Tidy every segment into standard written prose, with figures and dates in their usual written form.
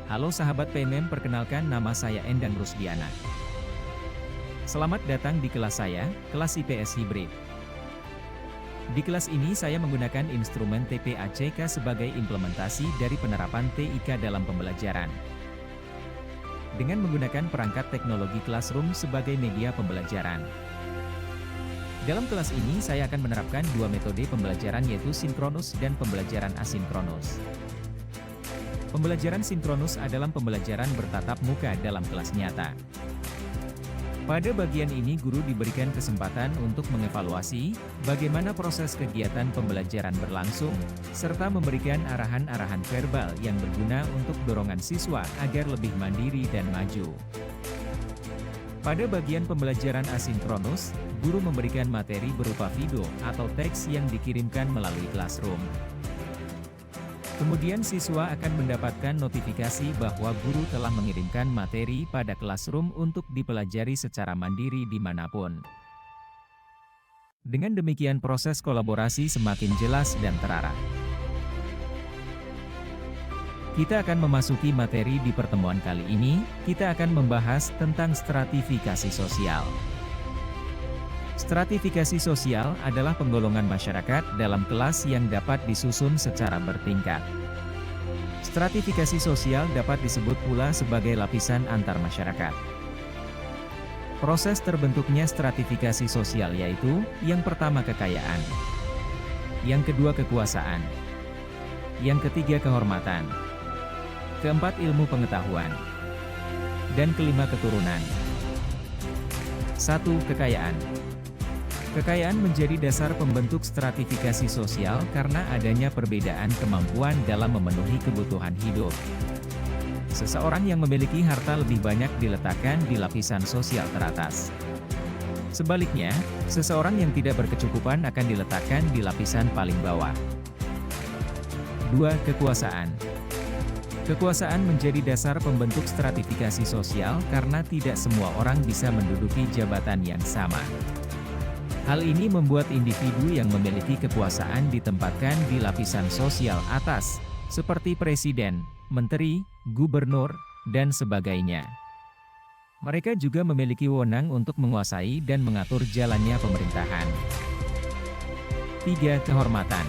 Halo sahabat PMM, perkenalkan nama saya Endang Rusdiana. Selamat datang di kelas saya, kelas IPS Hybrid. Di kelas ini saya menggunakan instrumen TPACK sebagai implementasi dari penerapan TIK dalam pembelajaran. Dengan menggunakan perangkat teknologi Classroom sebagai media pembelajaran. Dalam kelas ini saya akan menerapkan dua metode pembelajaran yaitu sinkronus dan pembelajaran asinkronus. Pembelajaran sinkronus adalah pembelajaran bertatap muka dalam kelas nyata. Pada bagian ini guru diberikan kesempatan untuk mengevaluasi bagaimana proses kegiatan pembelajaran berlangsung, serta memberikan arahan-arahan verbal yang berguna untuk dorongan siswa agar lebih mandiri dan maju. Pada bagian pembelajaran asinkronus, guru memberikan materi berupa video atau teks yang dikirimkan melalui Classroom. Kemudian siswa akan mendapatkan notifikasi bahwa guru telah mengirimkan materi pada Classroom untuk dipelajari secara mandiri dimanapun. Dengan demikian proses kolaborasi semakin jelas dan terarah. Kita akan memasuki materi di pertemuan kali ini, kita akan membahas tentang stratifikasi sosial. Stratifikasi sosial adalah penggolongan masyarakat dalam kelas yang dapat disusun secara bertingkat. Stratifikasi sosial dapat disebut pula sebagai lapisan antar masyarakat. Proses terbentuknya stratifikasi sosial yaitu, yang pertama kekayaan, yang kedua kekuasaan, yang ketiga kehormatan, keempat ilmu pengetahuan, dan kelima keturunan. 1. Kekayaan. Kekayaan menjadi dasar pembentuk stratifikasi sosial karena adanya perbedaan kemampuan dalam memenuhi kebutuhan hidup. Seseorang yang memiliki harta lebih banyak diletakkan di lapisan sosial teratas. Sebaliknya, seseorang yang tidak berkecukupan akan diletakkan di lapisan paling bawah. 2. Kekuasaan. Kekuasaan menjadi dasar pembentuk stratifikasi sosial karena tidak semua orang bisa menduduki jabatan yang sama. Hal ini membuat individu yang memiliki kekuasaan ditempatkan di lapisan sosial atas, seperti presiden, menteri, gubernur, dan sebagainya. Mereka juga memiliki wewenang untuk menguasai dan mengatur jalannya pemerintahan. 3. Kehormatan.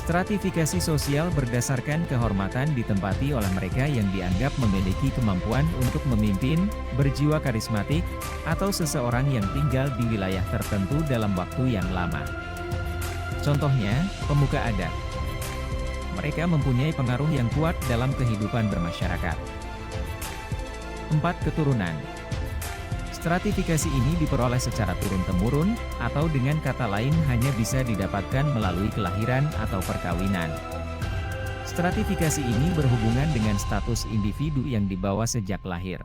Stratifikasi sosial berdasarkan kehormatan ditempati oleh mereka yang dianggap memiliki kemampuan untuk memimpin, berjiwa karismatik, atau seseorang yang tinggal di wilayah tertentu dalam waktu yang lama. Contohnya, pemuka adat. Mereka mempunyai pengaruh yang kuat dalam kehidupan bermasyarakat. 4. Keturunan. Stratifikasi ini diperoleh secara turun-temurun, atau dengan kata lain hanya bisa didapatkan melalui kelahiran atau perkawinan. Stratifikasi ini berhubungan dengan status individu yang dibawa sejak lahir.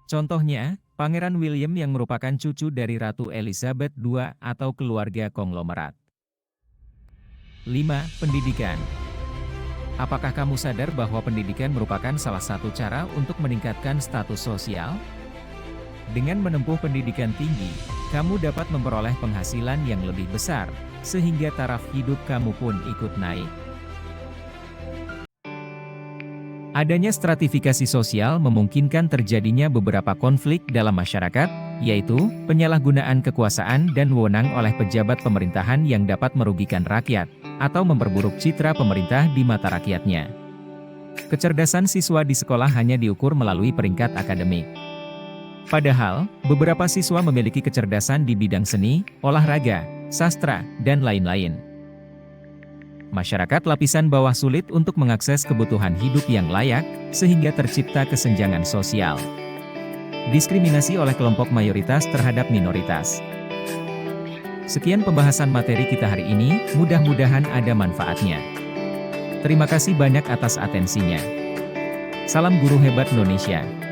Contohnya, Pangeran William yang merupakan cucu dari Ratu Elizabeth II atau keluarga konglomerat. 5. Pendidikan. Apakah kamu sadar bahwa pendidikan merupakan salah satu cara untuk meningkatkan status sosial? Dengan menempuh pendidikan tinggi, kamu dapat memperoleh penghasilan yang lebih besar, sehingga taraf hidup kamu pun ikut naik. Adanya stratifikasi sosial memungkinkan terjadinya beberapa konflik dalam masyarakat, yaitu penyalahgunaan kekuasaan dan wewenang oleh pejabat pemerintahan yang dapat merugikan rakyat, atau memperburuk citra pemerintah di mata rakyatnya. Kecerdasan siswa di sekolah hanya diukur melalui peringkat akademik. Padahal, beberapa siswa memiliki kecerdasan di bidang seni, olahraga, sastra, dan lain-lain. Masyarakat lapisan bawah sulit untuk mengakses kebutuhan hidup yang layak, sehingga tercipta kesenjangan sosial. Diskriminasi oleh kelompok mayoritas terhadap minoritas. Sekian pembahasan materi kita hari ini, mudah-mudahan ada manfaatnya. Terima kasih banyak atas atensinya. Salam guru hebat Indonesia.